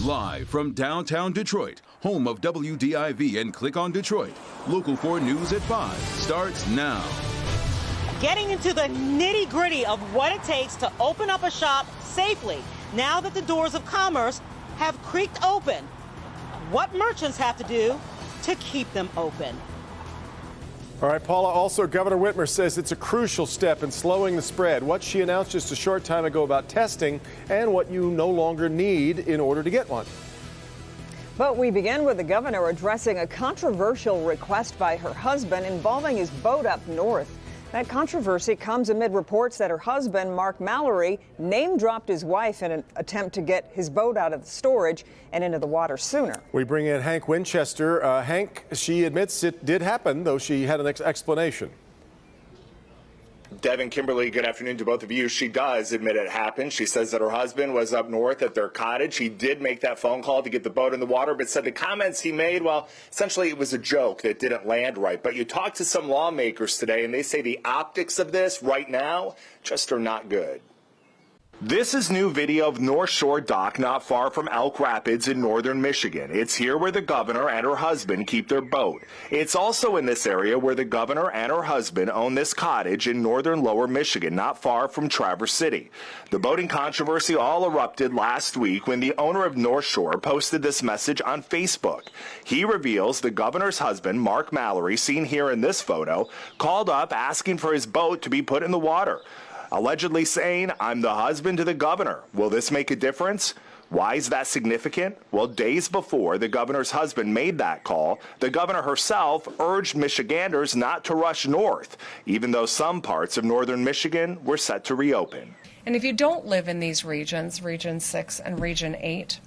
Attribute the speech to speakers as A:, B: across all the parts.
A: Live from downtown Detroit, home of WDIV and Click on Detroit, Local 4 News at 5 starts now.
B: Getting into the nitty-gritty of what it takes to open up a shop safely now that the doors of commerce have creaked open. What merchants have to do to keep them open.
C: All right, Paula, also Governor Whitmer says it's a crucial step in slowing the spread. What she announced just a short time ago about testing and what you no longer need in order to get one.
D: But we begin with the governor addressing a controversial request by her husband involving his boat up north. That controversy comes amid reports that her husband, Mark Mallory, name-dropped his wife in an attempt to get his boat out of the storage and into the water sooner.
C: We bring in Hank Winchester. Hank, she admits it did happen, though she had an explanation.
E: Devin, Kimberly, good afternoon to both of you. She does admit it happened. She says that her husband was up north at their cottage. He did make that phone call to get the boat in the water, but said the comments he made, well, essentially it was a joke that didn't land right. But you talk to some lawmakers today, and they say the optics of this right now just are not good. This is new video of North Shore Dock not far from Elk Rapids in northern Michigan. It's here where the governor and her husband keep their boat. It's also in this area where the governor and her husband own this cottage in northern lower Michigan, not far from Traverse City. The boating controversy all erupted last week when the owner of North Shore posted this message on Facebook. He reveals the governor's husband, Mark Mallory, seen here in this photo, called up asking for his boat to be put in the water, allegedly saying, "I'm the husband to the governor. Will this make a difference?" Why is that significant? Well, days before the governor's husband made that call, the governor herself urged Michiganders not to rush north, even though some parts of northern Michigan were set to reopen.
F: And if you don't live in these regions, Region 6 and Region 8,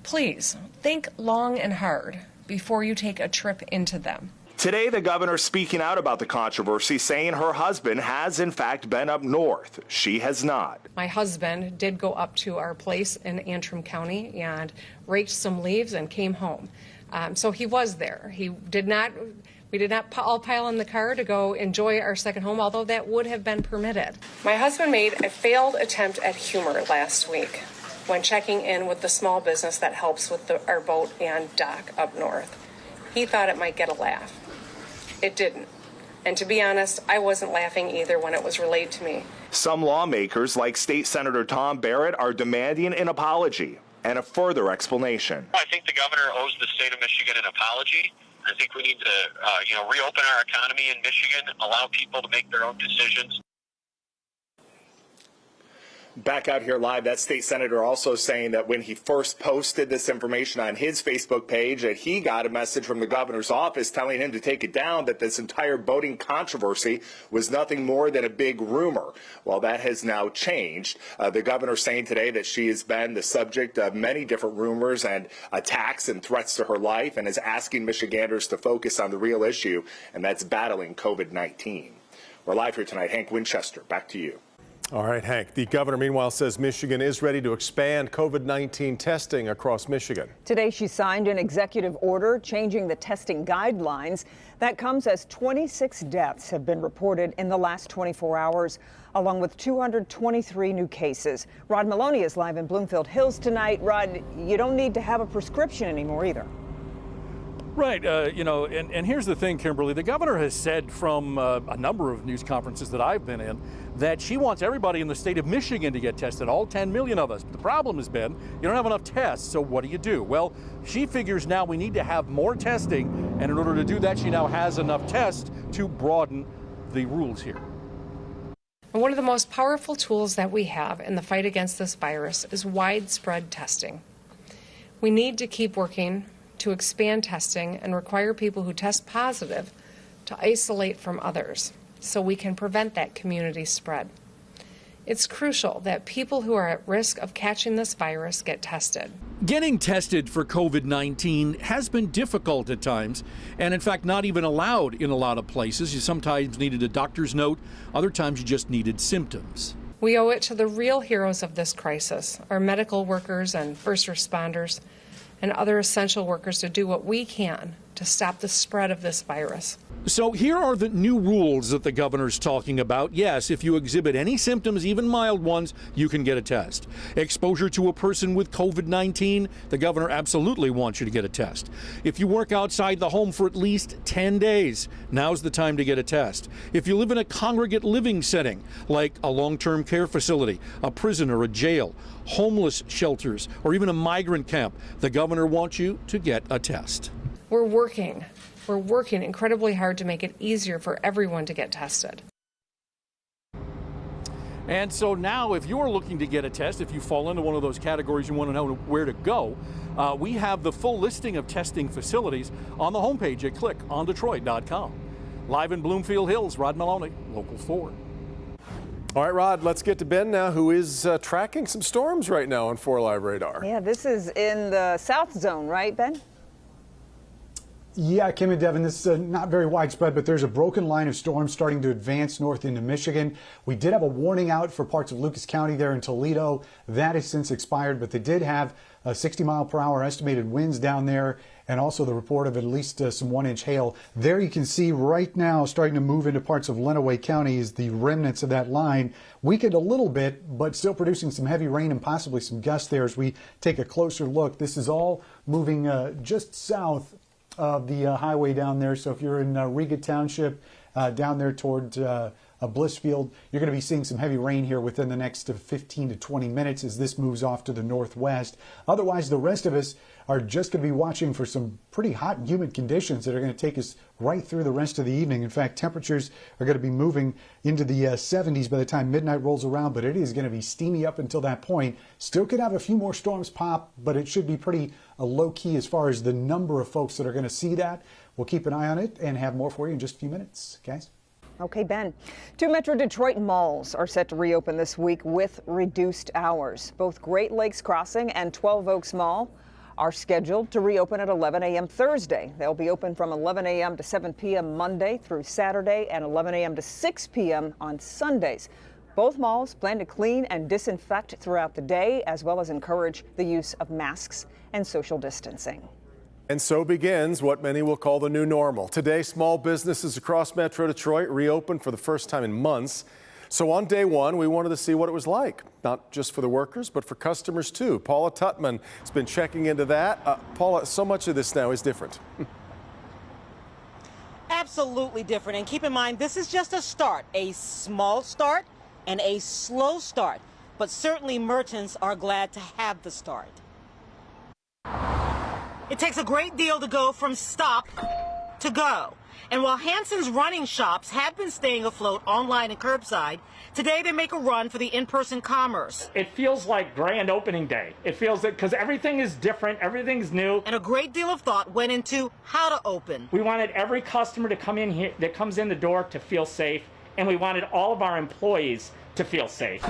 F: please think long and hard before you take a trip into them.
E: Today, the governor speaking out about the controversy, saying her husband has, in fact, been up north. She has not.
F: My husband did go up to our place in Antrim County and raked some leaves and came home. So he was there. We did not all pile in the car to go enjoy our second home, although that would have been permitted. My husband made a failed attempt at humor last week when checking in with the small business that helps with our boat and dock up north. He thought it might get a laugh. It didn't. And to be honest, I wasn't laughing either when it was relayed to me.
E: Some lawmakers, like State Senator Tom Barrett, are demanding an apology and a further explanation.
G: I think the governor owes the state of Michigan an apology. I think we need to, reopen our economy in Michigan, allow people to make their own decisions.
E: Back out here live, that state senator also saying that when he first posted this information on his Facebook page, that he got a message from the governor's office telling him to take it down, that this entire boating controversy was nothing more than a big rumor. Well, that has now changed. The governor saying today that she has been the subject of many different rumors and attacks and threats to her life, and is asking Michiganders to focus on the real issue, and that's battling COVID-19. We're live here tonight. Hank Winchester, back to you.
C: All right, Hank. The governor, meanwhile, says Michigan is ready to expand COVID-19 testing across Michigan.
D: Today, she signed an executive order changing the testing guidelines. That comes as 26 deaths have been reported in the last 24 hours, along with 223 new cases. Rod Maloney is live in Bloomfield Hills tonight. Rod, you don't need to have a prescription anymore either.
H: Right, and here's the thing, Kimberly. The governor has said from a number of news conferences that I've been in that she wants everybody in the state of Michigan to get tested, all 10 million of us. But the problem has been you don't have enough tests, so what do? Well, she figures now we need to have more testing, and in order to do that, she now has enough tests to broaden the rules here.
F: And one of the most powerful tools that we have in the fight against this virus is widespread testing. We need to keep working to expand testing and require people who test positive to isolate from others so we can prevent that community spread. It's crucial that people who are at risk of catching this virus get tested.
H: Getting tested for COVID-19 has been difficult at times, and in fact not even allowed in a lot of places. You sometimes needed a doctor's note, other times you just needed symptoms.
F: We owe it to the real heroes of this crisis, our medical workers and first responders, and other essential workers, to do what we can to stop the spread of this virus.
H: So here are the new rules that the governor's talking about. Yes, if you exhibit any symptoms, even mild ones, you can get a test. Exposure to a person with COVID-19, the governor absolutely wants you to get a test. If you work outside the home for at least 10 days, now's the time to get a test. If you live in a congregate living setting, like a long-term care facility, a prison or a jail, homeless shelters, or even a migrant camp, the governor wants you to get a test.
F: We're working incredibly hard to make it easier for everyone to get tested.
H: And so now, if you're looking to get a test, if you fall into one of those categories, you want to know where to go, we have the full listing of testing facilities on the homepage at clickondetroit.com. Live in Bloomfield Hills, Rod Maloney, Local 4.
C: All right, Rod, let's get to Ben now, who is tracking some storms right now on 4 Live Radar.
D: Yeah, this is in the south zone, right, Ben?
I: Yeah, Kim and Devin, this is not very widespread, but there's a broken line of storms starting to advance north into Michigan. We did have a warning out for parts of Lucas County there in Toledo. That has since expired, but they did have 60-mile-per-hour estimated winds down there, and also the report of at least some 1-inch hail. There you can see right now starting to move into parts of Lenawee County is the remnants of that line. Weakened a little bit, but still producing some heavy rain and possibly some gusts there as we take a closer look. This is all moving just south of the highway down there. So if you're in Riga Township, down there toward Blissfield, you're going to be seeing some heavy rain here within the next 15 to 20 minutes as this moves off to the northwest. Otherwise, the rest of us are just going to be watching for some pretty hot and humid conditions that are going to take us right through the rest of the evening. In fact, temperatures are going to be moving into the 70s by the time midnight rolls around, but it is going to be steamy up until that point. Still could have a few more storms pop, but it should be pretty low-key as far as the number of folks that are going to see that. We'll keep an eye on it and have more for you in just a few minutes, guys.
D: Okay, Ben. 2 Metro Detroit malls are set to reopen this week with reduced hours. Both Great Lakes Crossing and 12 Oaks Mall are scheduled to reopen at 11 a.m. Thursday. They'll be open from 11 a.m. to 7 p.m. Monday through Saturday and 11 a.m. to 6 p.m. on Sundays. Both malls plan to clean and disinfect throughout the day, as well as encourage the use of masks and social distancing.
C: And so begins what many will call the new normal. Today, small businesses across Metro Detroit reopened for the first time in months. So on day one, we wanted to see what it was like, not just for the workers, but for customers too. Paula Tutman has been checking into that. Paula, so much of this now is different.
B: Absolutely different. And keep in mind, this is just a start, a small start and a slow start. But certainly merchants are glad to have the start. It takes a great deal to go from stop to go. And while Hanson's running shops have been staying afloat online and curbside, today they make a run for the in-person commerce.
J: It feels like grand opening day. It feels that because everything is different, everything's new.
B: And a great deal of thought went into how to open.
J: We wanted every customer to come in here, that comes in the door, to feel safe, and we wanted all of our employees to feel safe.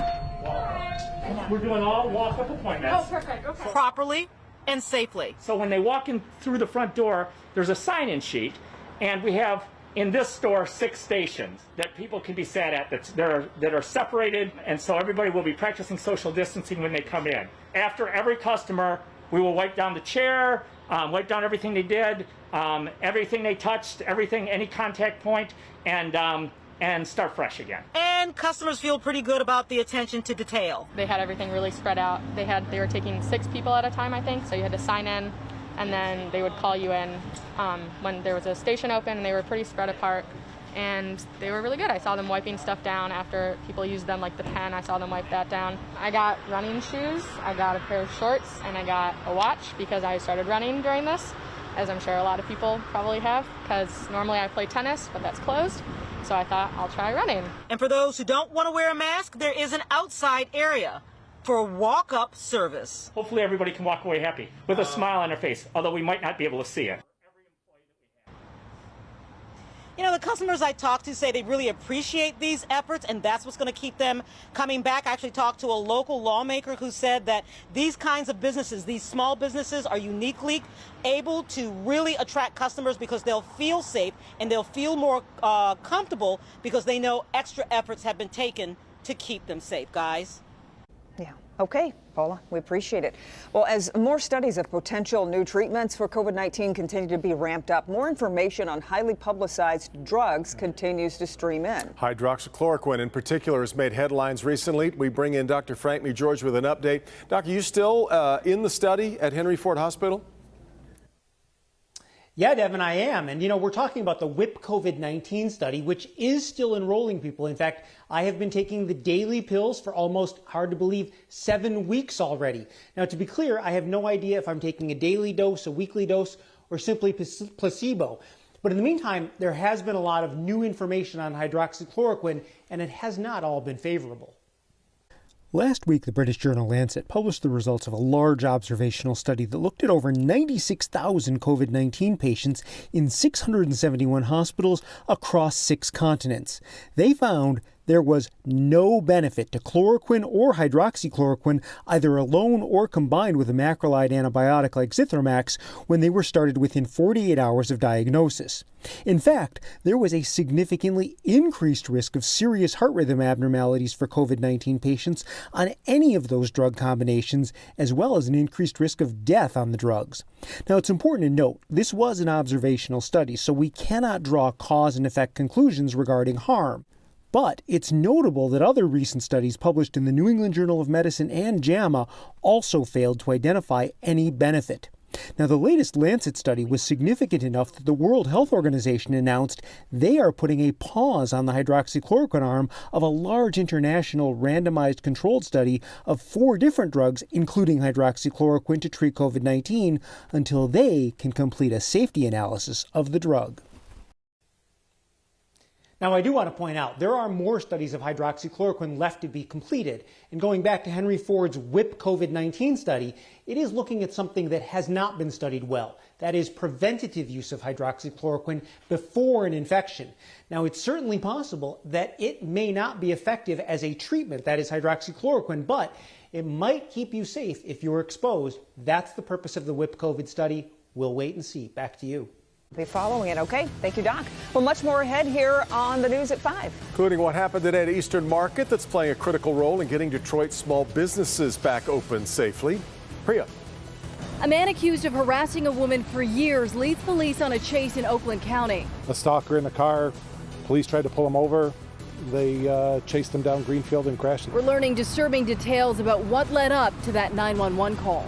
J: We're doing all walk-up appointments.
B: Oh, perfect. Okay. Properly and safely.
J: So when they walk in through the front door, there's a sign-in sheet, and we have in this store 6 stations that people can be sat at that are separated, and so everybody will be practicing social distancing when they come in. After every customer, we will wipe down the chair, wipe down everything they did, everything they touched, everything, any contact point, and start fresh again.
B: And customers feel pretty good about the attention to detail.
K: They had everything really spread out. They were taking 6 people at a time, I think, so you had to sign in, and then they would call you in when there was a station open, and they were pretty spread apart, and they were really good. I saw them wiping stuff down after people used them, like the pen. I saw them wipe that down. I got running shoes, I got a pair of shorts, and I got a watch because I started running during this, as I'm sure a lot of people probably have, because normally I play tennis, but that's closed. So I thought I'll try running.
B: And for those who don't want to wear a mask, there is an outside area for walk-up service.
J: Hopefully everybody can walk away happy with a smile on their face, although we might not be able to see it.
B: You know, the customers I talk to say they really appreciate these efforts, and that's what's going to keep them coming back. I actually talked to a local lawmaker who said that these kinds of businesses, these small businesses, are uniquely able to really attract customers because they'll feel safe and they'll feel more comfortable because they know extra efforts have been taken to keep them safe, guys.
D: Yeah. Okay, Paula, we appreciate it. Well, as more studies of potential new treatments for COVID-19 continue to be ramped up, more information on highly publicized drugs continues to stream in.
C: Hydroxychloroquine in particular has made headlines recently. We bring in Dr. Frank McGeorge with an update. Doc, are you still in the study at Henry Ford Hospital?
L: Yeah, Devin, I am. And, we're talking about the WHIP COVID-19 study, which is still enrolling people. In fact, I have been taking the daily pills for almost, hard to believe, 7 weeks already. Now, to be clear, I have no idea if I'm taking a daily dose, a weekly dose, or simply placebo. But in the meantime, there has been a lot of new information on hydroxychloroquine, and it has not all been favorable.
M: Last week, the British journal Lancet published the results of a large observational study that looked at over 96,000 COVID-19 patients in 671 hospitals across 6 continents. They found there was no benefit to chloroquine or hydroxychloroquine, either alone or combined with a macrolide antibiotic like Zithromax, when they were started within 48 hours of diagnosis. In fact, there was a significantly increased risk of serious heart rhythm abnormalities for COVID-19 patients on any of those drug combinations, as well as an increased risk of death on the drugs. Now, it's important to note, this was an observational study, so we cannot draw cause and effect conclusions regarding harm. But it's notable that other recent studies published in the New England Journal of Medicine and JAMA also failed to identify any benefit. Now, the latest Lancet study was significant enough that the World Health Organization announced they are putting a pause on the hydroxychloroquine arm of a large international randomized controlled study of 4 different drugs, including hydroxychloroquine, to treat COVID-19 until they can complete a safety analysis of the drug.
L: Now, I do want to point out, there are more studies of hydroxychloroquine left to be completed. And going back to Henry Ford's WHIP COVID-19 study, it is looking at something that has not been studied well. That is preventative use of hydroxychloroquine before an infection. Now, it's certainly possible that it may not be effective as a treatment, that is hydroxychloroquine, but it might keep you safe if you're exposed. That's the purpose of the WHIP COVID study. We'll wait and see. Back to you.
D: Be following it. Okay, thank you, Doc. Well, much more ahead here on the news at 5.
C: Including what happened today at Eastern Market that's playing a critical role in getting Detroit's small businesses back open safely. Priya.
N: A man accused of harassing a woman for years leads police on a chase in Oakland County.
O: A stalker in the car. Police tried to pull him over. They chased him down Greenfield and crashed.
N: We're learning disturbing details about what led up to that 911 call.